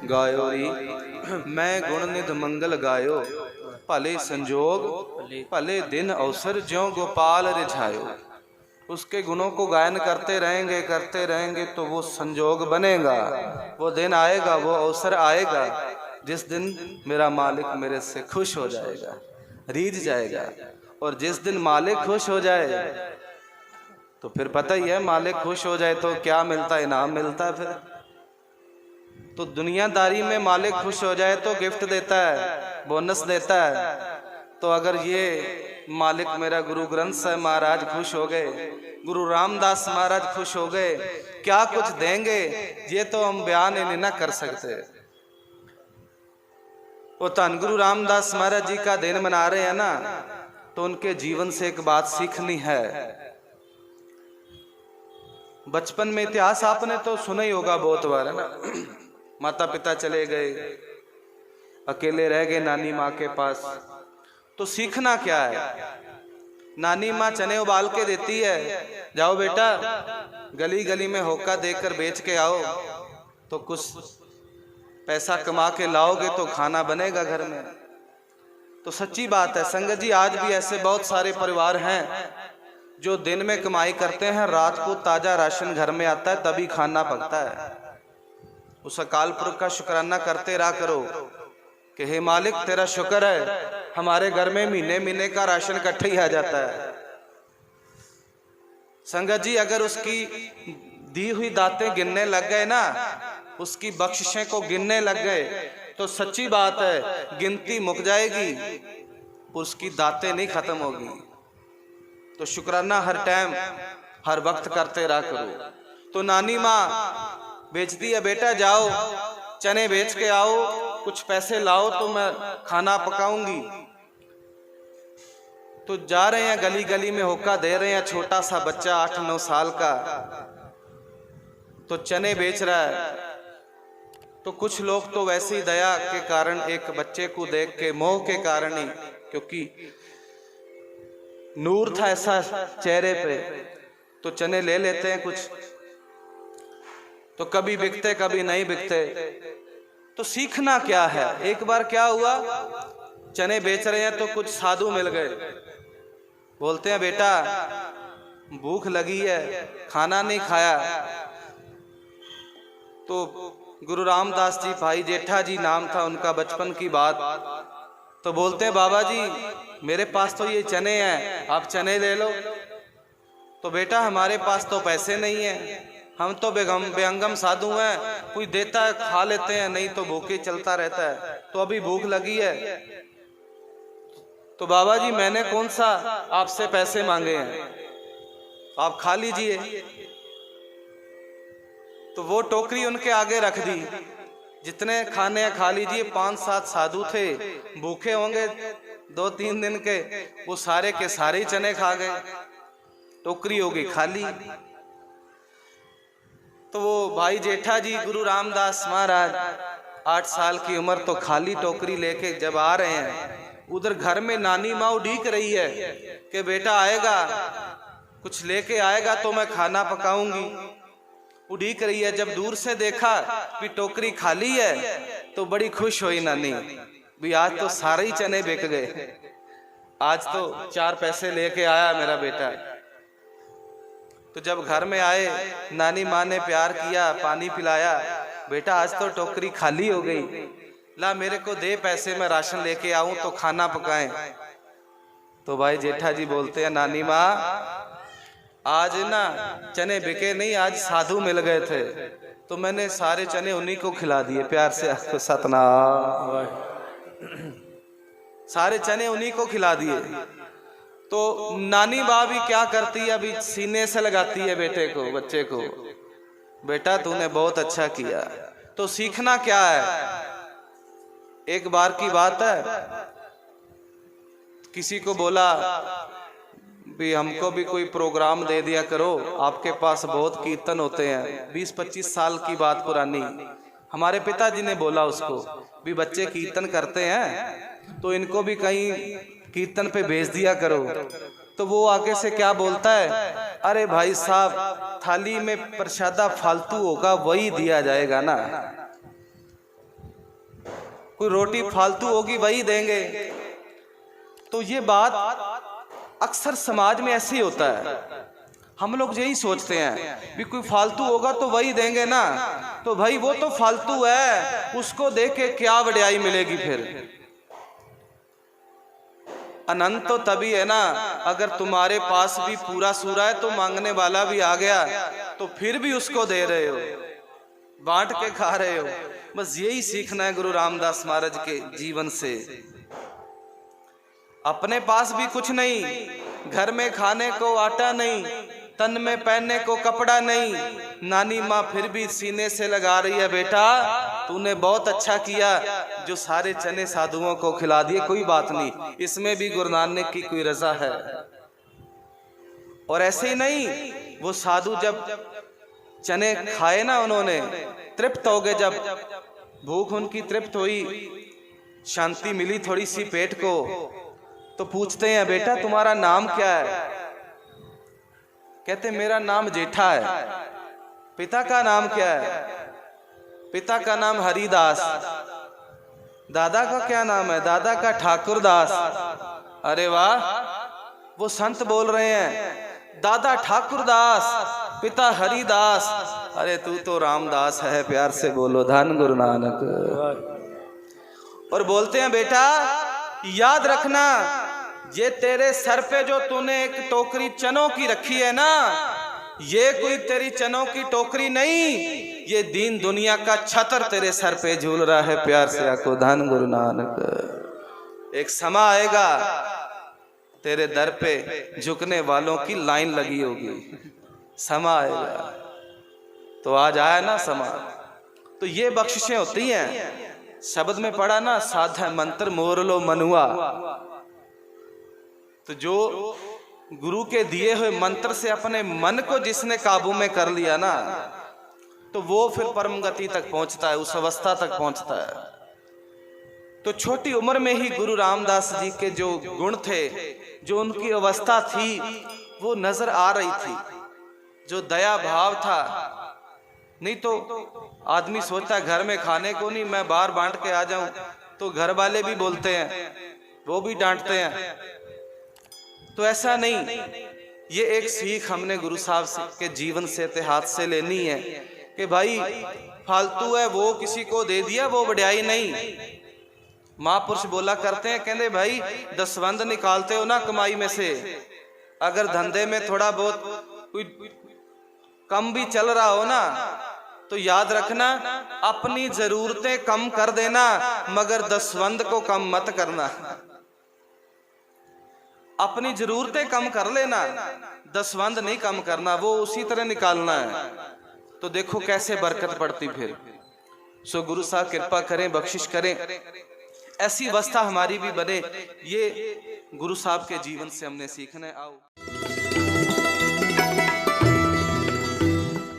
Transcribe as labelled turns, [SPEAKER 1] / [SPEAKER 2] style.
[SPEAKER 1] गायो री मैं गुण निध मंगल गायो, भले संजोग भले दिन अवसर ज्यों गोपाल रिझायो। उसके गुणों को गायन करते रहेंगे तो वो संजोग बनेगा, वो दिन आएगा, वो अवसर आएगा जिस दिन मेरा मालिक मेरे से खुश हो जाएगा, रीझ जाएगा। और जिस दिन मालिक खुश हो जाए तो फिर पता ही है, मालिक खुश हो जाए तो क्या मिलता है, इनाम मिलता है। फिर तो दुनियादारी में मालिक खुश हो जाए तो गिफ्ट देता है, बोनस देता है। तो अगर ये मालिक मेरा गुरु ग्रंथ साहिब महाराज खुश हो गए, गुरु रामदास महाराज खुश हो गए, क्या कुछ देंगे ये तो हम बयान ही नहीं ना कर सकते। वो धन गुरु रामदास महाराज जी का दिन मना रहे हैं ना, तो उनके जीवन से एक बात सीखनी है। बचपन में इतिहास आपने तो सुना ही होगा बहुत बार, है ना। माता पिता चले गए, अकेले रह गए नानी माँ के पास, तो सीखना क्या है। नानी माँ चने उबाल के देती है, जाओ बेटा गली गली में होका देकर बेच के आओ, तो कुछ पैसा कमा के लाओगे तो खाना बनेगा घर में। तो सच्ची बात है संगत जी, आज भी ऐसे बहुत सारे परिवार हैं जो दिन में कमाई करते हैं, रात को ताजा राशन घर में आता है तभी खाना पकता है। उस अकाल पुरख का शुक्राना करते रहा करो कि हे मालिक तेरा शुक्र है, हमारे घर में महीने महीने का राशन इकट्ठा ही आ जाता है। संगत जी, अगर उसकी दी हुई दातें गिनने लग गए ना, उसकी बख्शिशें को गिनने लग गए, तो सच्ची बात है गिनती मुक जाएगी, उसकी दातें नहीं खत्म होगी। तो शुक्राना हर टाइम हर वक्त करते रहा करो। तो नानी माँ बेचती है, बेटा जाओ चने बेच के आओ, कुछ पैसे लाओ तो मैं खाना पकाऊंगी। तो जा रहे हैं गली गली में होका दे रहे हैं, छोटा सा बच्चा 8-9 साल का, तो चने बेच रहा है। तो कुछ लोग तो वैसे ही दया के कारण, एक बच्चे को देख के मोह के कारण ही, क्योंकि नूर था ऐसा चेहरे पे, तो चने ले लेते हैं कुछ, तो कभी बिकते कभी नहीं बिकते। तो सीखना क्या है। एक बार क्या हुआ, चने बेच रहे हैं तो कुछ साधु मिल गए, बोलते हैं बेटा भूख लगी है, खाना नहीं खाया। तो गुरु रामदास जी, भाई जेठा जी नाम था उनका, बचपन की बात, तो बोलते हैं बाबा जी मेरे पास तो ये चने हैं, आप चने ले लो। तो बेटा हमारे पास तो पैसे नहीं है, हम तो बेअंगम साधु हैं, कोई देता है खा लेते हैं, नहीं तो भूखे चलता रहता है, तो अभी भूख लगी है। तो बाबा जी मैंने कौन सा आपसे पैसे मांगे हैं, आप खा लीजिए। तो वो टोकरी उनके आगे रख दी, जितने खाने हैं खा लीजिए। 5-7 साधु थे, भूखे होंगे 2-3 दिन के, वो सारे के सारे ही चने खा गए, टोकरी हो गई खाली। तो वो भाई जेठा जी गुरु रामदास महाराज 8 साल की उम्र, तो खाली टोकरी लेके जब आ रहे हैं, उधर घर में नानी माँ उड़ीक रही है कि बेटा आएगा, कुछ लेके आएगा तो मैं खाना पकाऊंगी, उड़ीक रही है। जब दूर से देखा कि टोकरी खाली है तो बड़ी खुश हुई नानी, भी आज तो सारे ही चने बिक गए, आज तो 4 पैसे लेके आया मेरा बेटा। तो जब घर में आए, नानी माँ ने प्यार किया, पानी पिलाया, बेटा आज तो टोकरी खाली हो गई, ला मेरे को दे पैसे, मैं राशन लेके आऊं तो खाना पकाएं। तो भाई जेठा जी बोलते हैं नानी माँ आज ना चने बिके नहीं, आज साधु मिल गए थे, तो मैंने सारे चने उन्हीं को खिला दिए प्यार से। सतनाम, सारे चने उन्हीं को खिला दिए। तो नानी माँ भी क्या करती है, अभी सीने से लगाती है बेटे को, बच्चे को, बेटा तूने बहुत अच्छा किया। तो सीखना क्या है। एक बार की बात है, किसी को बोला भी हमको भी कोई प्रोग्राम दे दिया करो, आपके पास बहुत कीर्तन होते हैं। 20-25 साल की बात पुरानी, हमारे पिताजी ने बोला उसको भी बच्चे कीर्तन करते हैं तो इनको भी कहीं कीर्तन पे भेज दिया करो। तो वो आगे से क्या बोलता है, अरे भाई साहब थाली में प्रसादा फालतू होगा वही दिया जाएगा ना, कोई रोटी फालतू होगी वही देंगे। तो ये बात अक्सर समाज में ऐसे ही होता है, हम लोग यही सोचते हैं भी कोई फालतू होगा तो वही देंगे ना, तो भाई वो तो फालतू है, उसको दे के क्या वड्याई मिलेगी। फिर अनंत तो तभी है ना अगर तुम्हारे पास भी पूरा सूरा है तो मांगने वाला भी आ गया तो फिर भी उसको दे रहे हो, बांट के खा रहे हो। बस यही सीखना है गुरु रामदास महाराज के जीवन से। अपने पास भी कुछ नहीं, घर में खाने को आटा नहीं, तन में पहनने को कपड़ा नहीं, नानी माँ फिर भी सीने से लगा रही है, बेटा तूने बहुत अच्छा किया जो सारे चने साधुओं को खिला दिए, कोई बात नहीं, इसमें भी गुरु नानक की कोई रजा है। और ऐसे ही नहीं, वो साधु जब चने खाए ना उन्होंने, तृप्त हो गए, जब भूख उनकी तृप्त हुई, शांति मिली थोड़ी सी पेट को, तो पूछते हैं बेटा तुम्हारा नाम क्या है? कहते मेरा नाम जेठा है। पिता का नाम क्या है? पिता का नाम हरिदास। दादा का क्या नाम है? दादा का ठाकुरदास। अरे वाह, वो संत बोल रहे हैं दादा ठाकुरदास, पिता हरिदास, अरे तू तो रामदास है, प्यार से बोलो धन गुरु नानक। और बोलते हैं बेटा याद रखना, ये तेरे सर पे जो तूने एक टोकरी चनों की रखी है ना, ये कोई तेरी चनों की टोकरी नहीं, ये दीन दुनिया का छतर तेरे सर पे झूल रहा है, प्यार से आको धन गुरु नानक। एक समा आएगा तेरे दर पे झुकने वालों की लाइन लगी होगी, समा आएगा। तो आज आया ना समा। तो ये बख्शिशें होती हैं, शब्द में पढ़ा ना, साधा मंत्र मोर लो मनुआ। तो जो गुरु के दिए हुए मंत्र से अपने मन को जिसने काबू में कर लिया ना, तो वो फिर परम गति तक पहुंचता है, उस अवस्था तक पहुंचता है। तो छोटी उम्र में ही गुरु रामदास जी के जो गुण थे, जो उनकी अवस्था थी, वो नजर आ रही थी। जो दया भाव था, नहीं तो आदमी सोचता है घर में खाने को नहीं, मैं बाहर बांट के आ जाऊं, तो घर वाले भी बोलते हैं, वो भी डांटते हैं। तो ऐसा नहीं, ये एक सीख हमने गुरु साहब के जीवन से, इतिहास से लेनी है कि भाई फालतू है वो किसी को दे दिया, वो वड्याई नहीं। महापुरुष बोला करते हैं, कहते भाई दसवंध निकालते हो ना कमाई में से, अगर धंधे में थोड़ा बहुत कोई कम भी चल रहा हो ना, तो याद रखना अपनी जरूरतें कम कर देना, मगर दसवंध को कम मत करना। अपनी जरूरतें कम कर लेना, दसवंध नहीं कम करना, वो उसी तरह निकालना है। तो देखो कैसे बरकत पड़ती फिर। सो गुरु साहब कृपा करें, बख्शिश करें, ऐसी अवस्था हमारी भी बने। ये गुरु साहब के जीवन से हमने सीखना है। आओ।